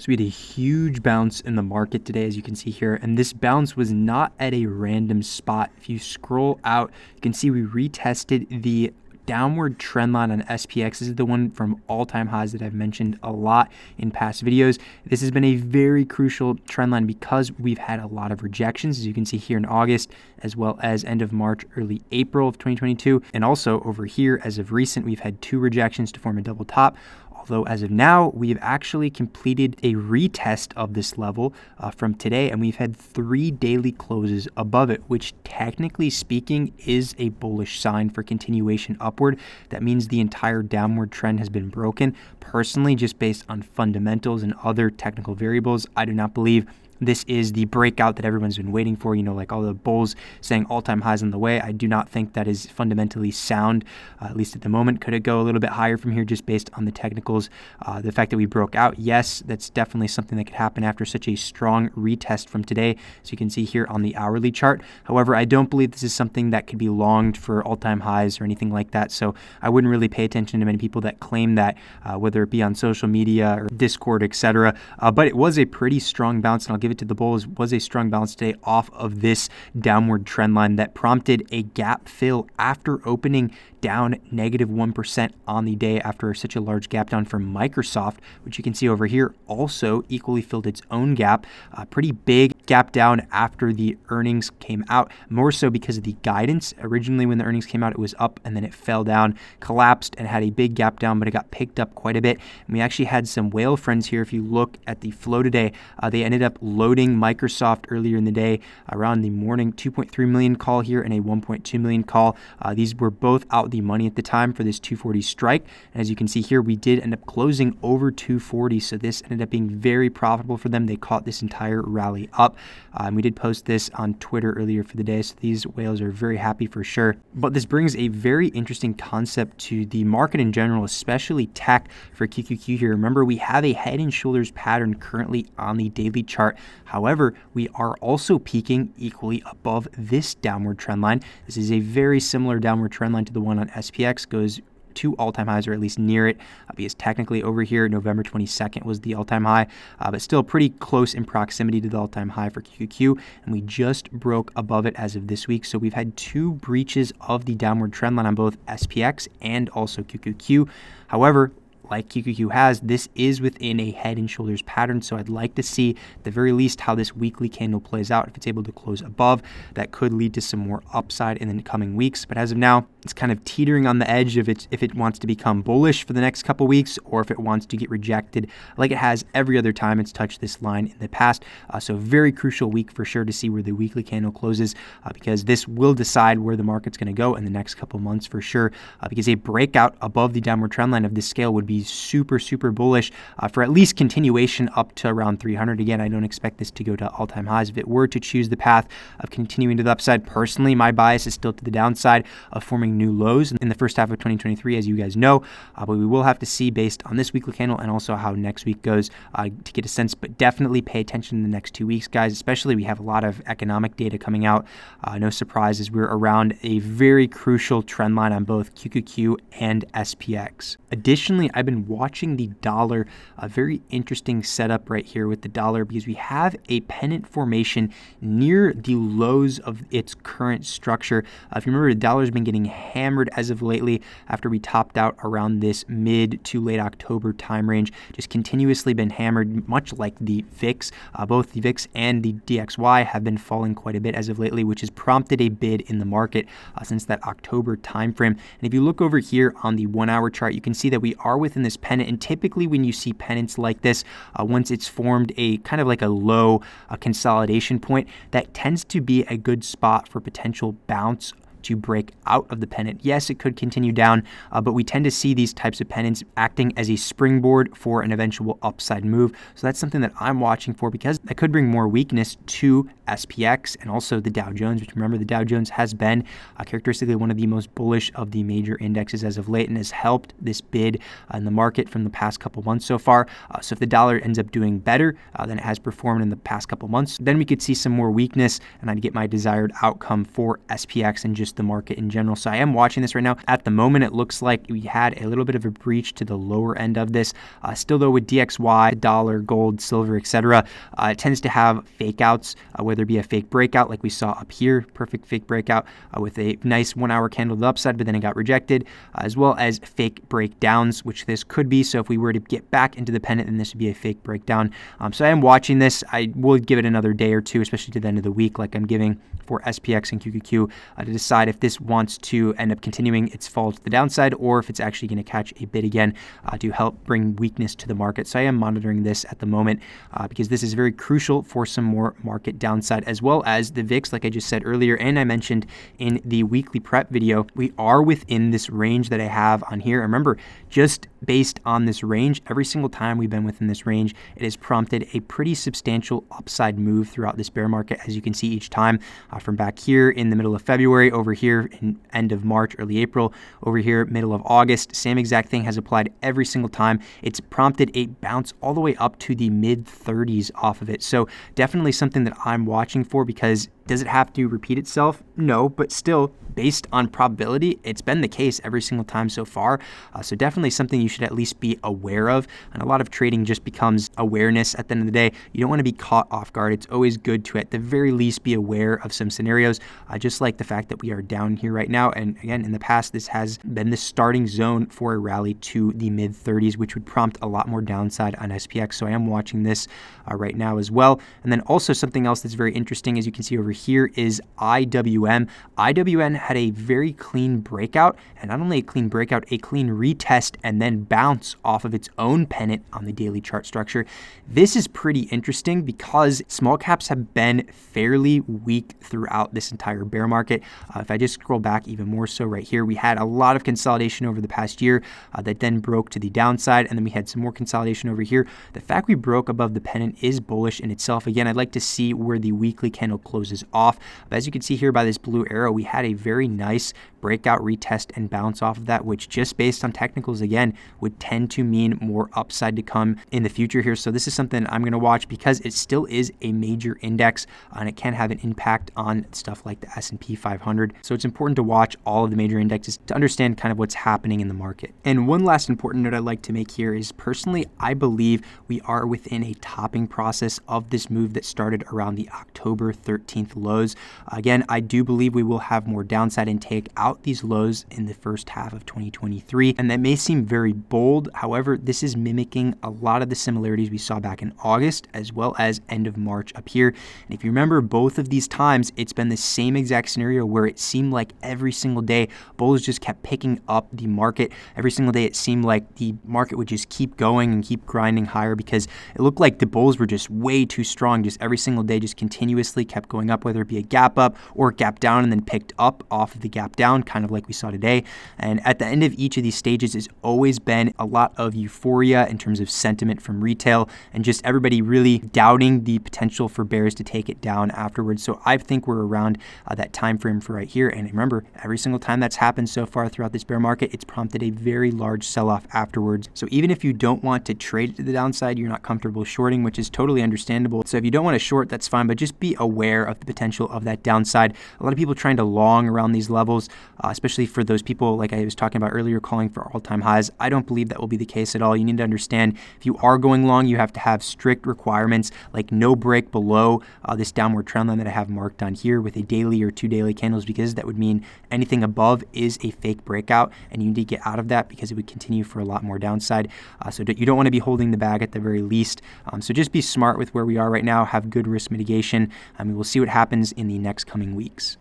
So we had a huge bounce in the market today, as you can see here, and this bounce was not at a random spot. If you scroll out, you can see we retested the downward trend line on SPX. This is the one from all-time highs that I've mentioned a lot in past videos. This has been a very crucial trend line because we've had a lot of rejections, as you can see here in August, as well as end of March, early April of 2022. And also over here, as of recent, we've had 2 rejections to form a double top. Although as of now, we've actually completed a retest of this level from today, and we've had 3 daily closes above it, which technically speaking is a bullish sign for continuation upward. That means the entire downward trend has been broken. Personally, just based on fundamentals and other technical variables, I do not believe this is the breakout that everyone's been waiting for, like all the bulls saying all-time highs on the way. I do not think that is fundamentally sound, at least at the moment. Could it go a little bit higher from here just based on the technicals? The fact that we broke out, yes, that's definitely something that could happen after such a strong retest from today, as you can see here on the hourly chart. However, I don't believe this is something that could be longed for all-time highs or anything like that, so I wouldn't really pay attention to many people that claim that, whether it be on social media or Discord, etc. But it was a pretty strong bounce, and I'll give it to the bulls. Was a strong bounce today off of this downward trend line that prompted a gap fill after opening down -1% on the day after such a large gap down from Microsoft, which you can see over here also equally filled its own gap. Pretty big gap down after the earnings came out, more so because of the guidance. Originally when the earnings came out, it was up and then it fell down, collapsed, and had a big gap down, but it got picked up quite a bit. And we actually had some whale friends here. If you look at the flow today, they ended up loading Microsoft earlier in the day around the morning, 2.3 million call here and a 1.2 million call. These were both out the money at the time for this 240 strike. And as you can see here, we did end up closing over 240. So this ended up being very profitable for them. They caught this entire rally up. And we did post this on Twitter earlier for the day. So these whales are very happy for sure. But this brings a very interesting concept to the market in general, especially tech for QQQ here. Remember, we have a head and shoulders pattern currently on the daily chart. However, we are also peaking equally above this downward trend line. This is a very similar downward trend line to the one on SPX, goes to all-time highs or at least near it, because technically over here November 22nd was the all-time high, but still pretty close in proximity to the all-time high for QQQ, and we just broke above it as of this week. So we've had 2 breaches of the downward trend line on both SPX and also QQQ. However, like QQQ has, this is within a head and shoulders pattern, so I'd like to see at the very least how this weekly candle plays out. If it's able to close above, that could lead to some more upside in the coming weeks, but as of now, it's kind of teetering on the edge if it wants to become bullish for the next couple weeks, or if it wants to get rejected like it has every other time it's touched this line in the past. So very crucial week for sure to see where the weekly candle closes, because this will decide where the market's going to go in the next couple months for sure, because a breakout above the downward trend line of this scale would be super bullish for at least continuation up to around 300. Again, I don't expect this to go to all-time highs. If it were to choose the path of continuing to the upside, personally, my bias is still to the downside of forming new lows in the first half of 2023, as you guys know, but we will have to see based on this weekly candle and also how next week goes to get a sense. But definitely pay attention in the next 2 weeks, guys, especially we have a lot of economic data coming out. No surprises, we're around a very crucial trend line on both QQQ and SPX. Additionally, I've been watching the dollar, a very interesting setup right here with the dollar, because we have a pennant formation near the lows of its current structure. If you remember, the dollar's been getting hammered as of lately after we topped out around this mid to late October time range, just continuously been hammered, much like the VIX. Both the VIX and the DXY have been falling quite a bit as of lately, which has prompted a bid in the market since that October time frame. And if you look over here on the 1-hour chart, you can see that we are within this pennant. And typically when you see pennants like this, once it's formed a kind of like a low consolidation point, that tends to be a good spot for potential bounce to break out of the pennant. Yes, it could continue down, but we tend to see these types of pennants acting as a springboard for an eventual upside move. So that's something that I'm watching for, because that could bring more weakness to SPX and also the Dow Jones, which, remember, the Dow Jones has been characteristically one of the most bullish of the major indexes as of late and has helped this bid in the market from the past couple months so far. So if the dollar ends up doing better than it has performed in the past couple months, then we could see some more weakness and I'd get my desired outcome for SPX and just just the market in general. So I am watching this right now. At the moment, it looks like we had a little bit of a breach to the lower end of this. Still though, with DXY, dollar, gold, silver, etc., it tends to have fake outs, whether it be a fake breakout like we saw up here, perfect fake breakout with a nice 1 hour candle to the upside, but then it got rejected, as well as fake breakdowns, which this could be. So if we were to get back into the pennant, then this would be a fake breakdown. So I am watching this. I will give it another day or two, especially to the end of the week, like I'm giving for SPX and QQQ, to decide if this wants to end up continuing its fall to the downside or if it's actually going to catch a bid again to help bring weakness to the market. So I am monitoring this at the moment because this is very crucial for some more market downside, as well as the VIX, like I just said earlier, and I mentioned in the weekly prep video, we are within this range that I have on here. Remember, just based on this range, every single time we've been within this range, it has prompted a pretty substantial upside move throughout this bear market, as you can see each time, from back here in the middle of February, over here in end of March, early April, over here middle of August. Same exact thing has applied every single time. It's prompted a bounce all the way up to the mid 30s off of it. So definitely something that I'm watching for, because does it have to repeat itself? No, but still, based on probability, it's been the case every single time so far. So definitely something you should at least be aware of. And a lot of trading just becomes awareness at the end of the day. You don't want to be caught off guard. It's always good to at the very least be aware of some scenarios, just like the fact that we are down here right now. And again, in the past, this has been the starting zone for a rally to the mid 30s, which would prompt a lot more downside on SPX. So I am watching this right now as well. And then also something else that's very interesting, as you can see over here, is IWM. IWM had a very clean breakout, and not only a clean breakout, a clean retest and then bounce off of its own pennant on the daily chart structure. This is pretty interesting because small caps have been fairly weak throughout this entire bear market. If I just scroll back even more so right here, we had a lot of consolidation over the past year that then broke to the downside, and then we had some more consolidation over here. The fact we broke above the pennant is bullish in itself. Again, I'd like to see where the weekly candle closes off. But as you can see here by this blue arrow, we had a very nice breakout, retest, and bounce off of that, which just based on technicals, again, would tend to mean more upside to come in the future here. So this is something I'm going to watch because it still is a major index and it can have an impact on stuff like the S&P 500. So it's important to watch all of the major indexes to understand kind of what's happening in the market. And one last important note I'd like to make here is, personally, I believe we are within a topping process of this move that started around the October 13th lows. Again, I do believe we will have more downside and take out these lows in the first half of 2023, and that may seem very bold. However, this is mimicking a lot of the similarities we saw back in August as well as end of March up here. And if you remember, both of these times it's been the same exact scenario where it seemed like every single day bulls just kept picking up the market. Every single day it seemed like the market would just keep going and keep grinding higher because it looked like the bulls were just way too strong. Just every single day just continuously kept going up, whether it be a gap up or gap down and then picked up off of the gap down, kind of like we saw today. And at the end of each of these stages has always been a lot of euphoria in terms of sentiment from retail and just everybody really doubting the potential for bears to take it down afterwards. So I think we're around that time frame for right here. And remember, every single time that's happened so far throughout this bear market, it's prompted a very large sell-off afterwards. So even if you don't want to trade to the downside, you're not comfortable shorting, which is totally understandable. So if you don't want to short, that's fine, but just be aware of the potential of that downside. A lot of people trying to long around these levels, especially for those people like I was talking about earlier calling for all-time highs. I don't believe that will be the case at all. You need to understand, if you are going long, you have to have strict requirements like no break below this downward trend line that I have marked on here with a daily or 2 daily candles, because that would mean anything above is a fake breakout and you need to get out of that because it would continue for a lot more downside. So you don't want to be holding the bag at the very least. So just be smart with where we are right now, have good risk mitigation, and we'll see what happens in the next coming weeks.